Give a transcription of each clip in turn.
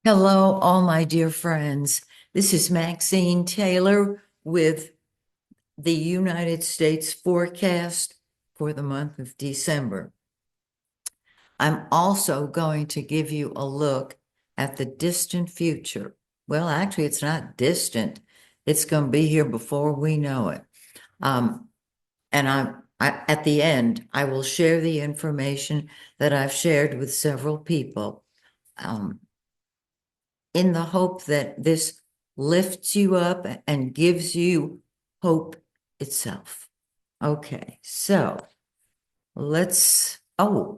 Hello, all my dear friends. This is Maxine Taylor with the United States forecast for the month of December. I'm also going to give you a look at the distant future. Well, actually, it's not distant. It's going to be here before we know it. And at the end, I will share the information that I've shared with several people. Um, in the hope that this lifts you up and gives you hope itself. Okay, so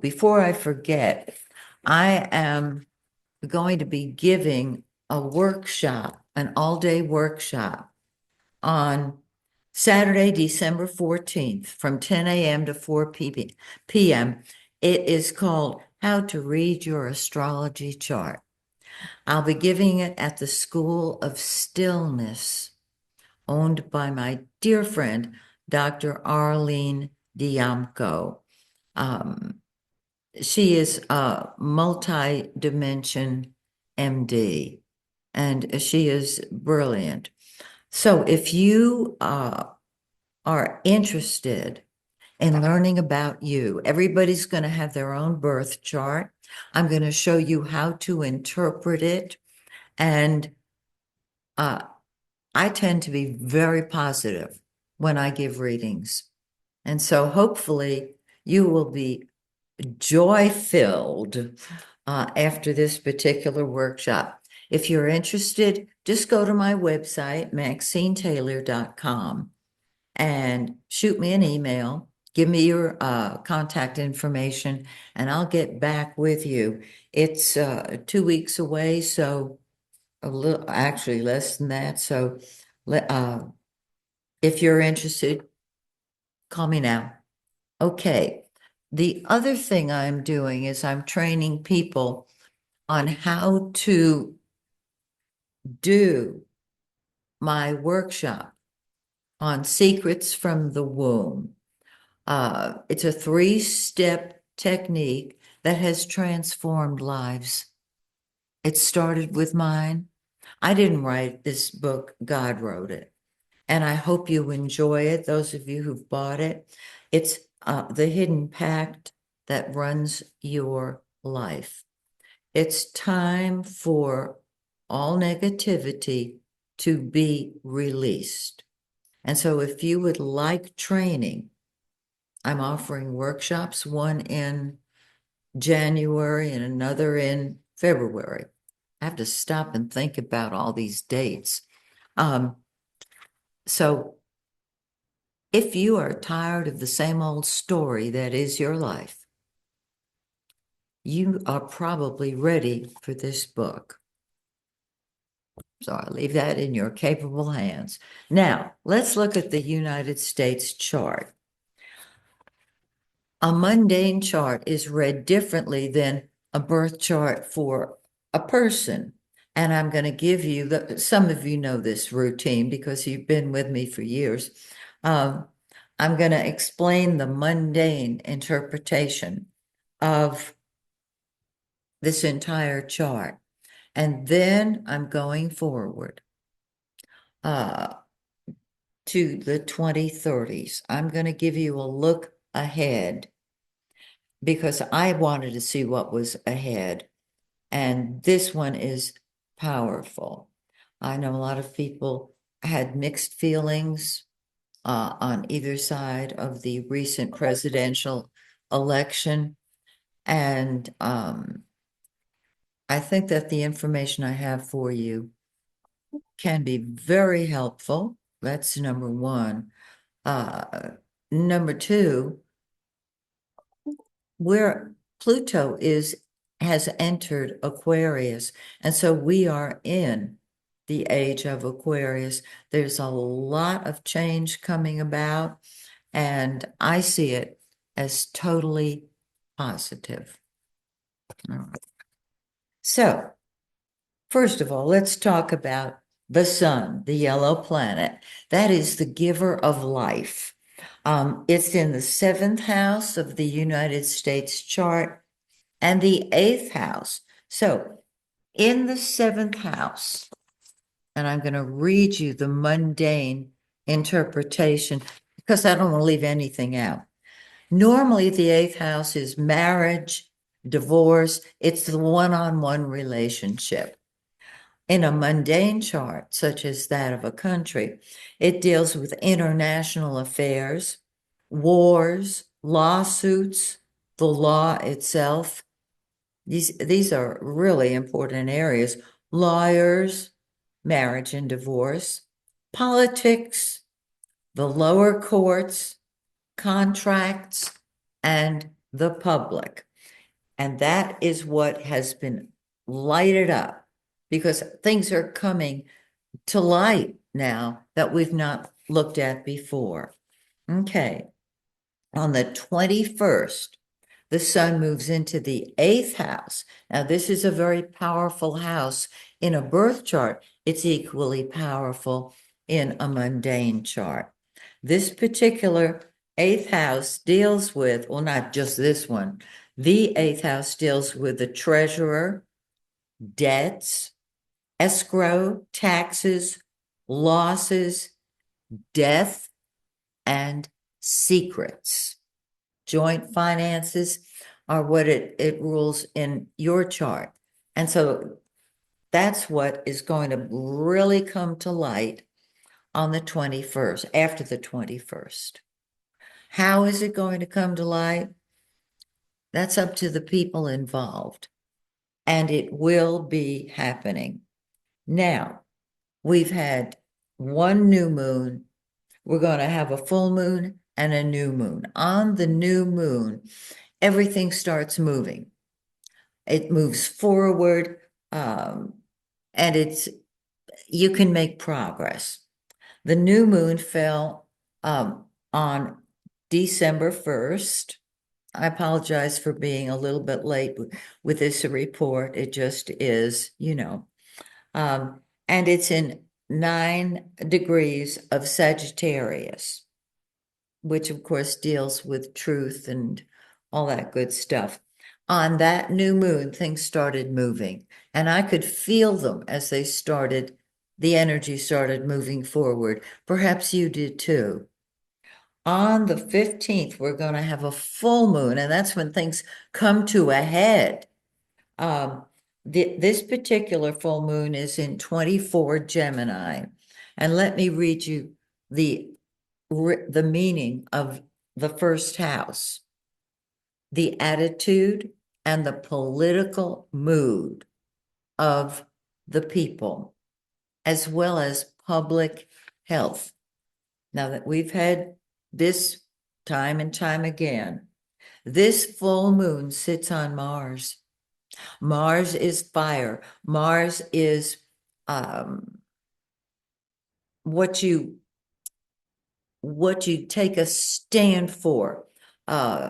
before I forget, I am going to be giving a workshop, an all-day workshop on Saturday, December 14th from 10 a.m. to 4 p.m. It is called How to Read Your Astrology Chart. I'll be giving it at the School of Stillness, owned by my dear friend, Dr. Arlene Diamco. Um, she is a multi-dimension MD, and she is brilliant. So if you are interested in learning about you, everybody's going to have their own birth chart. I'm going to show you how to interpret it. And I tend to be very positive when I give readings. And so hopefully you will be joy-filled after this particular workshop. If you're interested, just go to my website, MaxineTaylor.com, and shoot me an email. Give me your contact information, and I'll get back with you. It's 2 weeks away, so a little, actually less than that. So if you're interested, call me now. Okay. The other thing I'm doing is I'm training people on how to do my workshop on secrets from the womb. It's a 3-step technique that has transformed lives. It started with mine. I didn't write this book, God wrote it. And I hope you enjoy it, those of you who've bought it. It's the hidden pact that runs your life. It's time for all negativity to be released. And so if you would like training, I'm offering workshops, one in January and another in February. I have to stop and think about all these dates. So if you are tired of the same old story that is your life, you are probably ready for this book. So I leave that in your capable hands. Now, let's look at the United States chart. A mundane chart is read differently than a birth chart for a person. And I'm going to give you, some of you know this routine because you've been with me for years. I'm going to explain the mundane interpretation of this entire chart. And then I'm going forward to the 2030s. I'm going to give you a look ahead because I wanted to see what was ahead. And this one is powerful. I know a lot of people had mixed feelings on either side of the recent presidential election. And I think that the information I have for you can be very helpful. That's number one. Number two, where Pluto has entered Aquarius, and so we are in the age of Aquarius. There's a lot of change coming about, and I see it as totally positive. All right. So, first of all, let's talk about the sun, the yellow planet. That is the giver of life. It's in the 7th house of the United States chart and the 8th house. So in the seventh house, and I'm going to read you the mundane interpretation because I don't want to leave anything out. Normally, the eighth house is marriage, divorce. It's the one-on-one relationship. In a mundane chart, such as that of a country, it deals with international affairs, wars, lawsuits, the law itself. These are really important areas. Lawyers, marriage and divorce, politics, the lower courts, contracts, and the public. And that is what has been lighted up because things are coming to light now that we've not looked at before. Okay. On the 21st, the sun moves into the eighth house. Now, this is a very powerful house in a birth chart. It's equally powerful in a mundane chart. This particular eighth house deals with, well, not just this one, the eighth house deals with the treasurer, debts, escrow, taxes, losses, death, and secrets. Joint finances are what it rules in your chart. And so that's what is going to really come to light on the 21st, after the 21st. How is it going to come to light? That's up to the people involved, and it will be happening. Now, we've had one new moon. We're going to have a full moon and a new moon. On the new moon, everything starts moving. It moves forward, and you can make progress. The new moon fell on December 1st. I apologize for being a little bit late with this report. It just is, and it's in 9 degrees of Sagittarius, which of course deals with truth and all that good stuff. On that new moon, things started moving, and I could feel them as the energy started moving forward. Perhaps you did too. On the 15th, we're going to have a full moon, and that's when things come to a head. This particular full moon is in 24 Gemini. And let me read you the meaning of the first house. The attitude and the political mood of the people, as well as public health. Now that we've had this time and time again, this full moon sits on Mars. Mars is fire. Mars is what you take a stand for.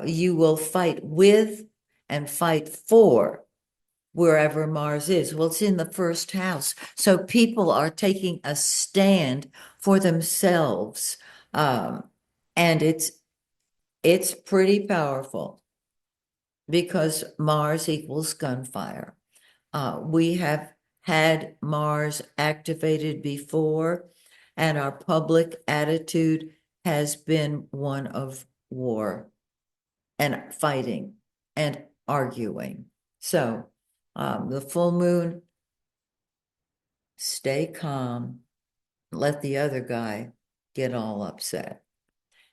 You will fight with and fight for wherever Mars is. Well, it's in the first house. So people are taking a stand for themselves. And it's pretty powerful because Mars equals gunfire. We have had Mars activated before, and our public attitude has been one of war and fighting and arguing. So the full moon, stay calm, let the other guy get all upset.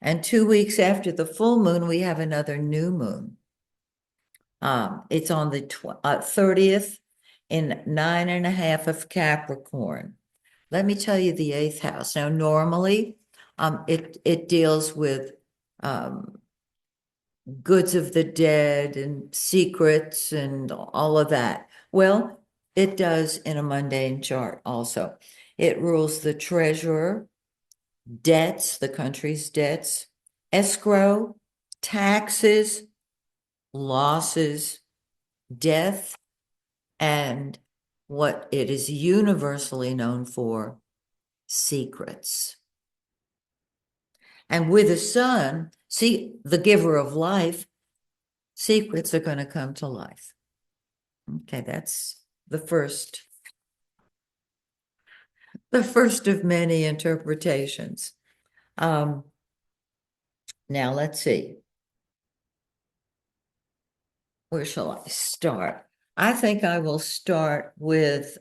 And 2 weeks after the full moon, we have another new moon. It's on the 30th in 9.5 of Capricorn. Let me tell you the eighth house. Now, normally, it deals with goods of the dead and secrets and all of that. Well, it does in a mundane chart also. It rules the treasurer, debts, the country's debts, escrow, taxes, losses, death, and what it is universally known for, secrets. And with the sun, see, the giver of life, secrets are going to come to life. Okay, that's the first of many interpretations. Now let's see. Where shall I start? I think I will start with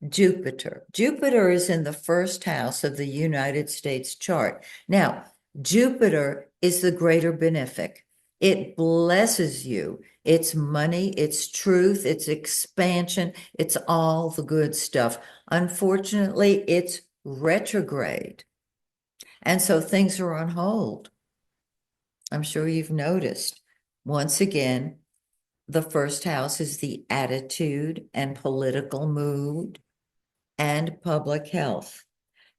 Jupiter. Jupiter is in the first house of the United States chart. Now, Jupiter is the greater benefic. It blesses you. It's money, it's truth, it's expansion, it's all the good stuff. Unfortunately, it's retrograde. And so things are on hold. I'm sure you've noticed. Once again, the first house is the attitude and political mood and public health.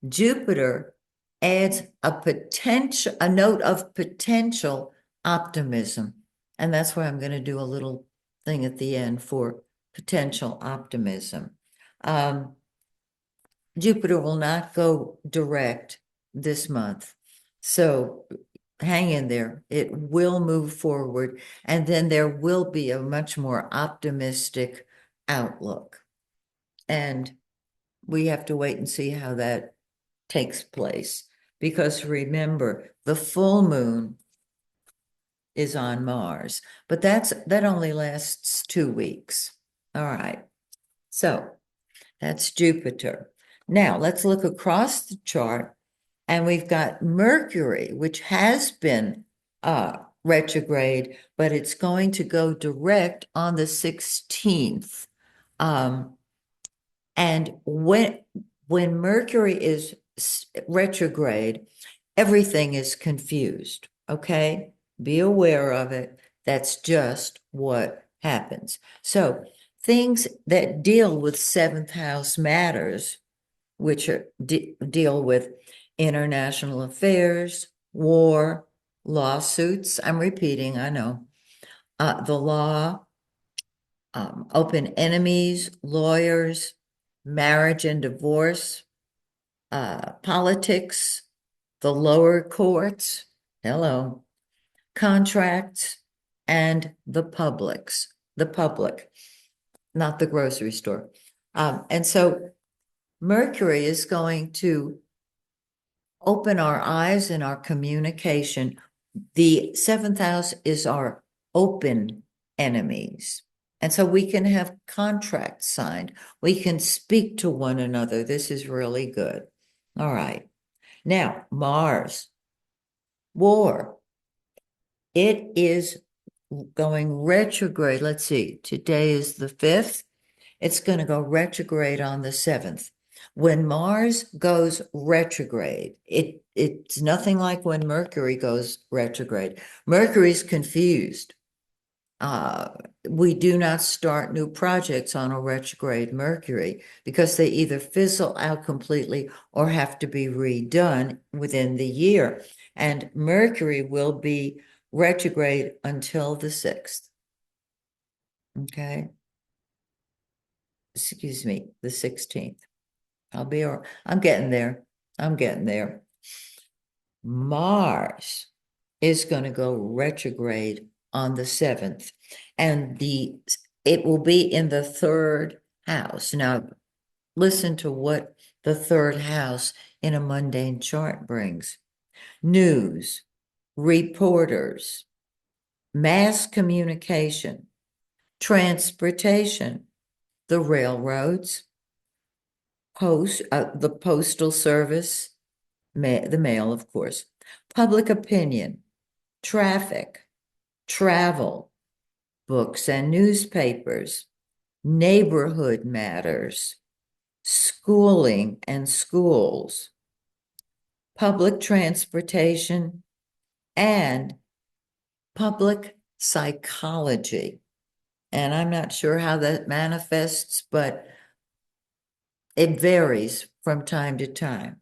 Jupiter adds a note of potential optimism. And that's why I'm going to do a little thing at the end for potential optimism. Jupiter will not go direct this month. So hang in there. It will move forward, and then there will be a much more optimistic outlook. And we have to wait and see how that takes place. Because remember, the full moon is on Mars, but that only lasts 2 weeks. All right. So that's Jupiter. Now let's look across the chart, and we've got Mercury, which has been retrograde, but it's going to go direct on the 16th. And when Mercury is retrograde, everything is confused. Okay, be aware of it. That's just what happens. So things that deal with seventh house matters, which are deal with international affairs, war, lawsuits. I'm repeating, I know. The law, open enemies, lawyers, marriage and divorce, politics, the lower courts, hello, contracts, and the public, not the grocery store. And so Mercury is going to open our eyes and our communication. The seventh house is our open enemies. And so we can have contracts signed. We can speak to one another. This is really good. All right. Now, Mars, war. It is going retrograde. Let's see. Today is the 5th. It's going to go retrograde on the 7th. When Mars goes retrograde, it's nothing like when Mercury goes retrograde. Mercury's confused. We do not start new projects on a retrograde Mercury because they either fizzle out completely or have to be redone within the year. And Mercury will be retrograde until the 6th. Okay. Excuse me, the 16th. I'm getting there. I'm getting there. Mars is going to go retrograde on the 7th, and it will be in the 3rd house. Now, listen to what the 3rd house in a mundane chart brings. News, reporters, mass communication, transportation, the railroads, the postal service, the mail, of course, public opinion, traffic, travel, books and newspapers, neighborhood matters, schooling and schools, public transportation, and public psychology. And I'm not sure how that manifests, but it varies from time to time.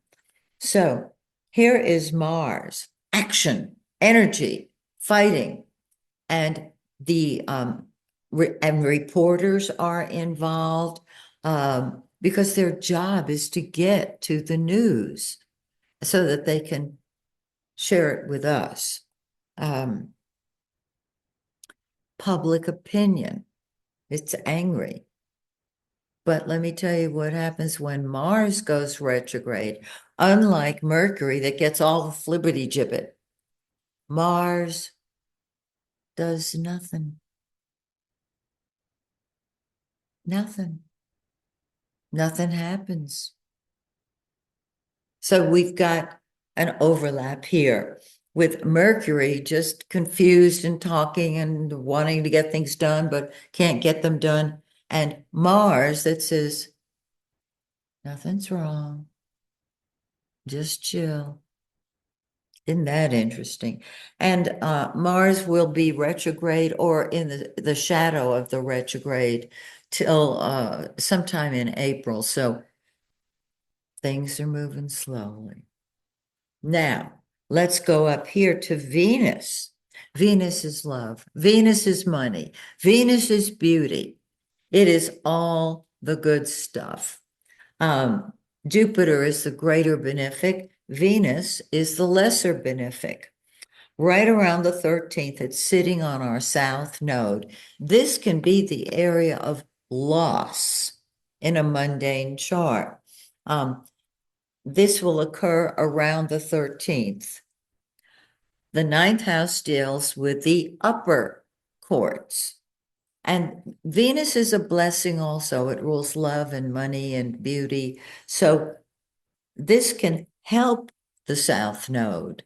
So here is Mars, action, energy, fighting, and the and reporters are involved because their job is to get to the news so that they can share it with us. Public opinion. It's angry. But let me tell you what happens when Mars goes retrograde. Unlike Mercury that gets all the flibbity gibbet, Mars does nothing. Nothing. Nothing happens. So we've got an overlap here with Mercury just confused and talking and wanting to get things done, but can't get them done. And Mars that says, nothing's wrong. Just chill. Isn't that interesting? And Mars will be retrograde or in the shadow of the retrograde till sometime in April. So things are moving slowly. Now, let's go up here to Venus. Venus is love. Venus is money. Venus is beauty. It is all the good stuff. Jupiter is the greater benefic. Venus is the lesser benefic. Right around the 13th, it's sitting on our south node. This can be the area of loss in a mundane chart. This will occur around the 13th. The ninth house deals with the upper courts. And Venus is a blessing also. It rules love and money and beauty. So this can help the south node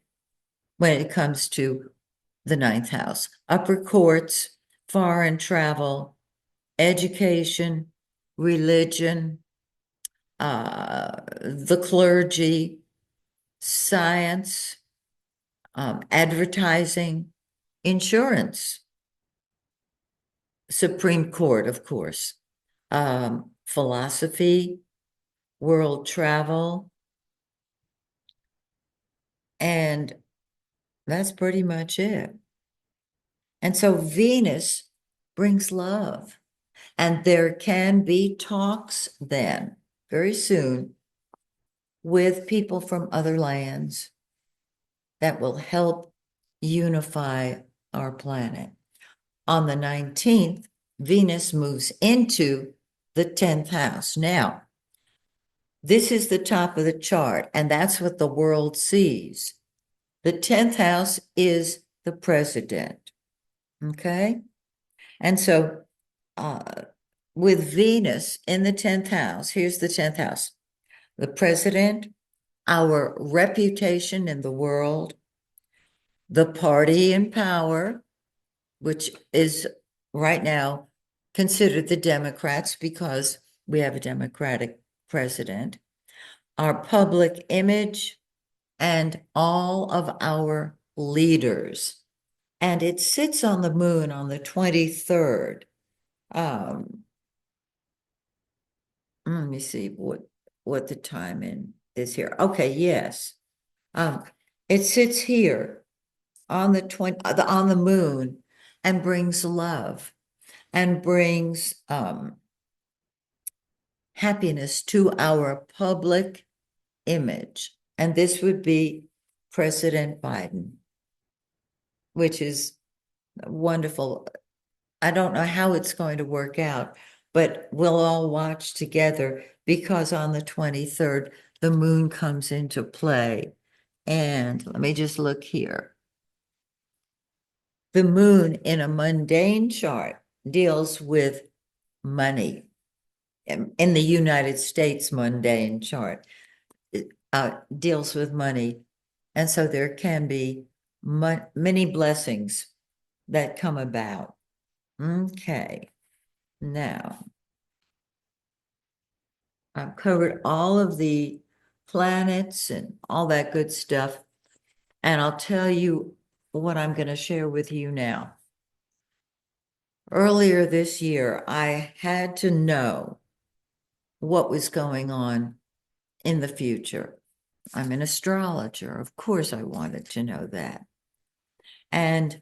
when it comes to the ninth house. Upper courts, foreign travel, education, religion, the clergy, science, advertising, insurance, Supreme Court, of course, philosophy, world travel, and that's pretty much it. And so Venus brings love. And there can be talks then, very soon, with people from other lands that will help unify our planet. On the 19th, Venus moves into the 10th house. Now, this is the top of the chart, and that's what the world sees. The 10th house is the president. Okay? And so, with Venus in the 10th house, here's the 10th house, the president, our reputation in the world, the party in power, which is right now considered the Democrats because we have a Democratic president, our public image, and all of our leaders. And it sits on the moon on the 23rd. Let me see what the time is here. Okay, yes. It sits here on the moon and brings love and brings happiness to our public image. And this would be President Biden, which is wonderful. I don't know how it's going to work out, but we'll all watch together because on the 23rd, the moon comes into play. And let me just look here. The moon in a mundane chart deals with money. In the United States mundane chart, deals with money. And so there can be many blessings that come about. Okay. Now, I've covered all of the planets and all that good stuff. And I'll tell you what I'm going to share with you now. Earlier this year, I had to know what was going on in the future. I'm an astrologer. Of course, I wanted to know that. And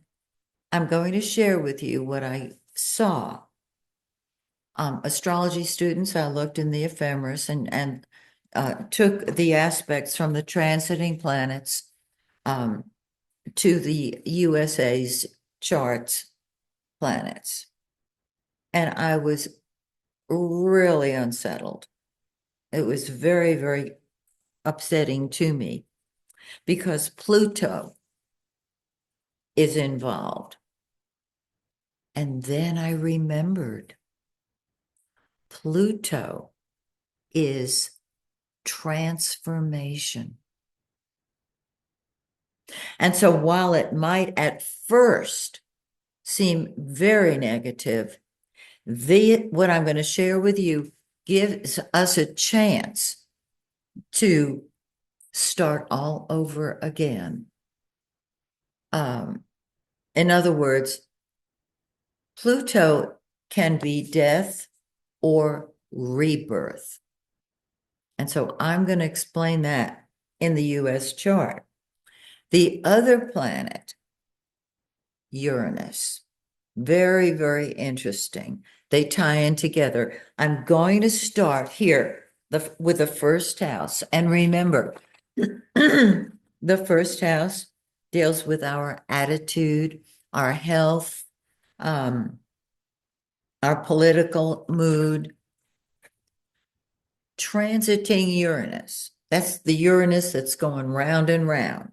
I'm going to share with you what I saw. Astrology students, I looked in the ephemeris and took the aspects from the transiting planets to the USA's charts planets. And I was really unsettled. It was very, very upsetting to me because Pluto is involved. And then I remembered Pluto is transformation. And so while it might at first seem very negative, what I'm going to share with you gives us a chance to start all over again. In other words, Pluto can be death or rebirth. And so I'm going to explain that in the US chart. The other planet, Uranus, very, very interesting. They tie in together. I'm going to start here with the first house. And remember, the first house deals with our attitude, our health, our political mood. Transiting Uranus, that's the Uranus that's going round and round,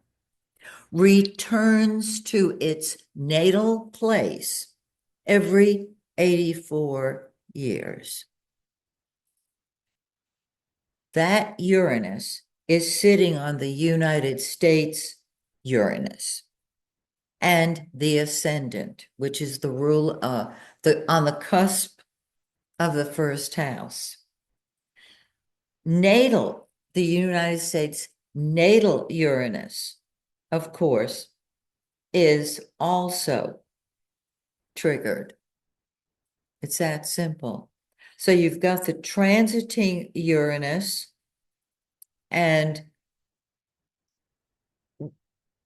returns to its natal place every 84 years. That Uranus is sitting on the United States Uranus and the ascendant, which is the rule on the cusp of the first house. Natal, the United States natal Uranus, of course, is also triggered. It's that simple. So you've got the transiting Uranus, and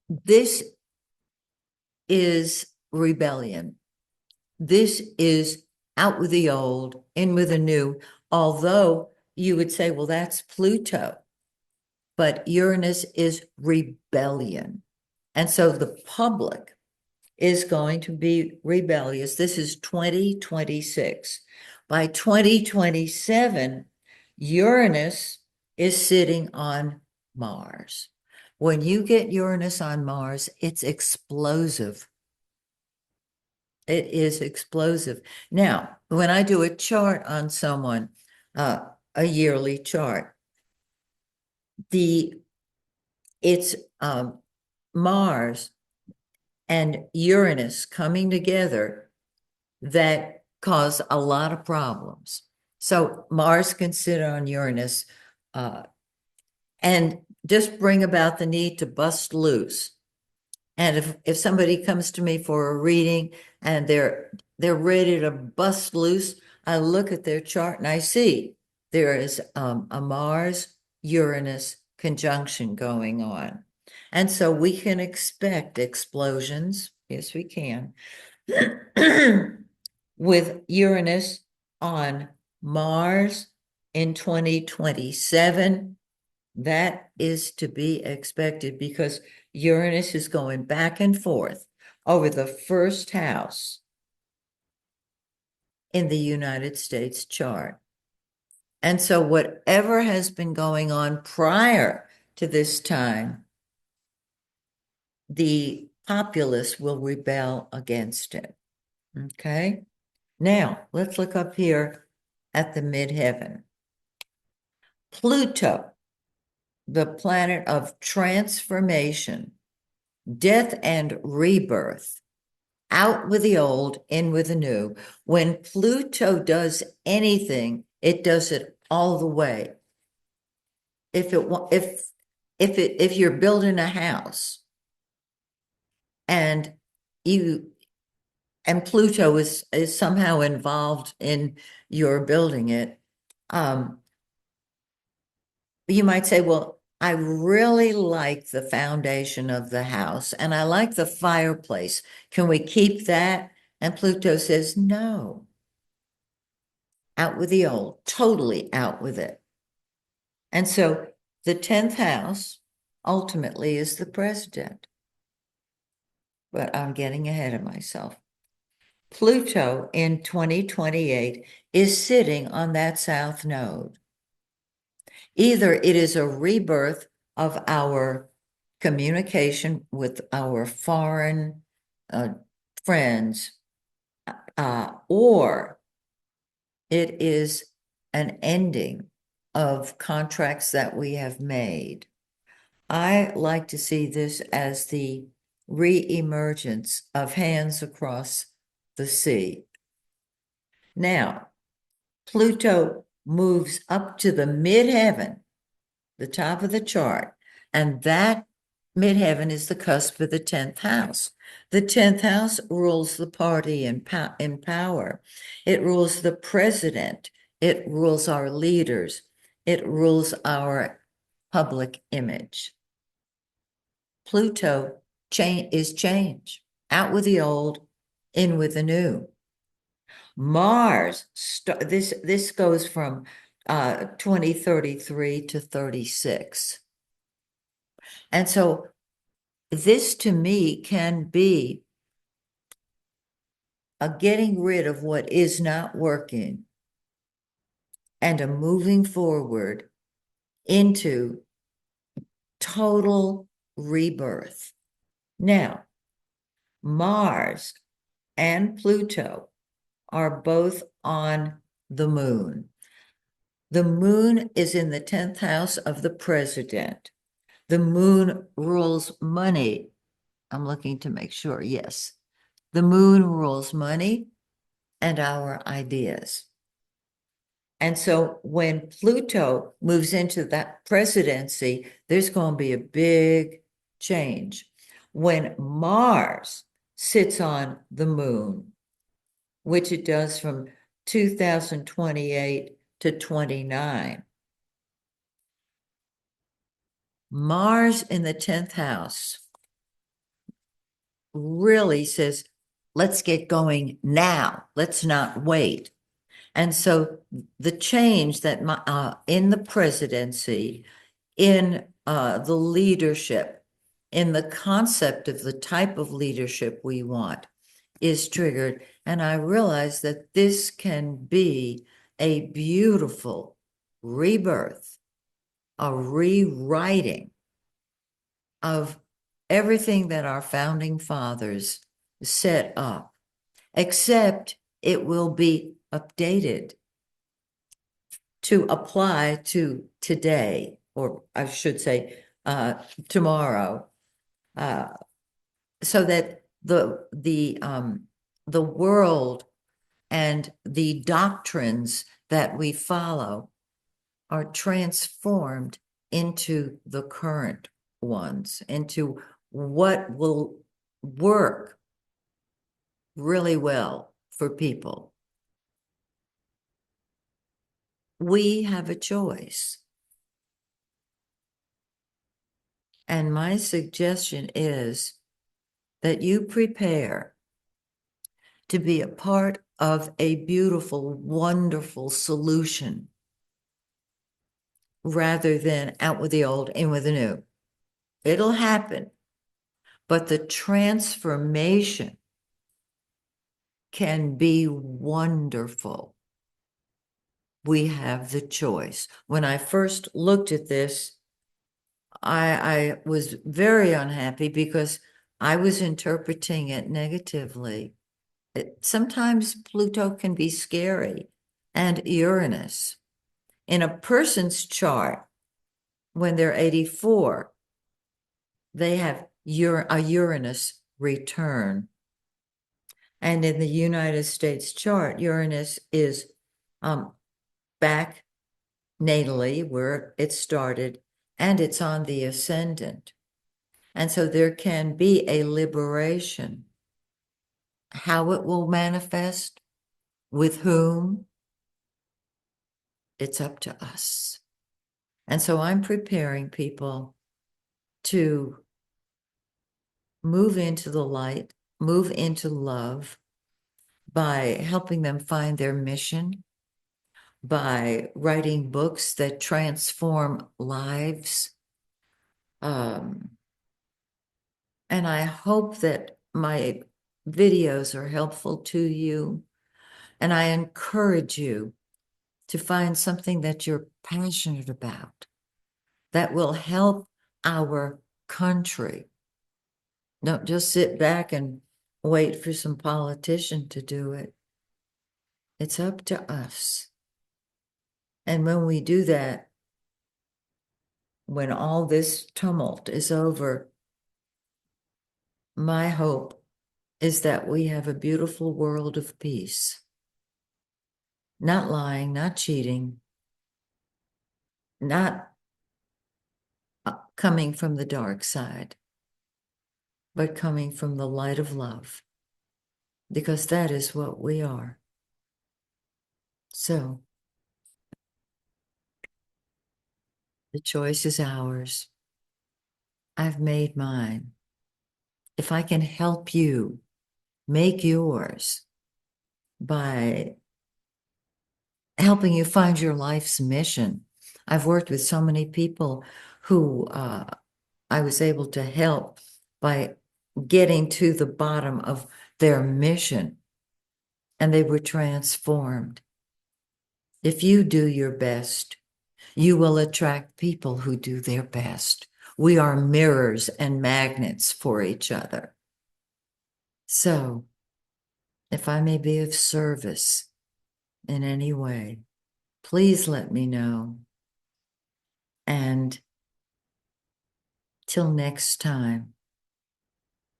this is rebellion. This is out with the old, in with the new, although you would say, well, that's Pluto. But Uranus is rebellion. And so the public is going to be rebellious. This is 2026. By 2027, Uranus is sitting on Mars. When you get Uranus on Mars, it's explosive. It is explosive. Now, when I do a chart on someone, a yearly chart, it's Mars and Uranus coming together that cause a lot of problems. So Mars can sit on Uranus and just bring about the need to bust loose. And if somebody comes to me for a reading and they're ready to bust loose, I look at their chart and I see there is a Mars Uranus conjunction going on. And so we can expect explosions. Yes, we can. With Uranus on Mars in 2027, that is to be expected because Uranus is going back and forth over the first house in the United States chart. And so whatever has been going on prior to this time, the populace will rebel against it. Okay? Now, let's look up here at the midheaven. Pluto, the planet of transformation, death and rebirth, out with the old, in with the new. When Pluto does anything, it does it all the way. If you're building a house and Pluto is somehow involved in your building it, you might say, well, I really like the foundation of the house and I like the fireplace. Can we keep that? And Pluto says, no. Out with the old, totally out with it. And so the 10th house ultimately is the president. But I'm getting ahead of myself. Pluto in 2028 is sitting on that south node. Either it is a rebirth of our communication with our foreign friends, or it is an ending of contracts that we have made. I like to see this as the re-emergence of hands across the sea. Now, Pluto moves up to the midheaven, the top of the chart, and that midheaven is the cusp of the 10th house. The 10th house rules the party in power. It rules the president. It rules our leaders. It rules our public image. Pluto is change. Out with the old, in with the new. Mars, this goes from 2033 to 36. And so this to me can be a getting rid of what is not working and a moving forward into total rebirth. Now, Mars and Pluto are both on the moon. The moon is in the 10th house of the president. The moon rules money. I'm looking to make sure, yes. The moon rules money and our ideas. And so when Pluto moves into that presidency, there's going to be a big change. When Mars sits on the moon, which it does from 2028 to 29, Mars in the 10th house really says, let's get going now. Let's not wait. And so the change that in the presidency, in the leadership, in the concept of the type of leadership we want is triggered. And I realize that this can be a beautiful rebirth, a rewriting of everything that our founding fathers set up, except it will be updated to apply to today, or I should say tomorrow, so that the world and the doctrines that we follow are transformed into the current ones, into what will work really well for people. We have a choice. And my suggestion is that you prepare to be a part of a beautiful, wonderful solution rather than out with the old, in with the new. It'll happen, but the transformation can be wonderful. We have the choice. When I first looked at this, I was very unhappy because I was interpreting it negatively. Sometimes Pluto can be scary, and Uranus. In a person's chart, when they're 84, they have a Uranus return. And in the United States chart, Uranus is back natally where it started, and it's on the ascendant. And so there can be a liberation. How it will manifest, with whom, it's up to us. And so I'm preparing people to move into the light, move into love by helping them find their mission, by writing books that transform lives. And I hope that my videos are helpful to you. And I encourage you to find something that you're passionate about that will help our country. Don't just sit back and wait for some politician to do it. It's up to us. And when we do that, when all this tumult is over, my hope is that we have a beautiful world of peace. Not lying, not cheating, not coming from the dark side, but coming from the light of love, because that is what we are. So the choice is ours. I've made mine. If I can help you make yours by helping you find your life's mission. I've worked with so many people who I was able to help by getting to the bottom of their mission, and they were transformed. If you do your best, you will attract people who do their best. We are mirrors and magnets for each other. So, if I may be of service in any way, please let me know. And till next time,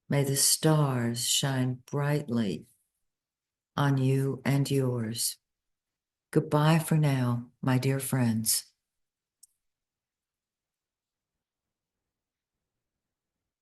may the stars shine brightly on you and yours. Goodbye for now, my dear friends.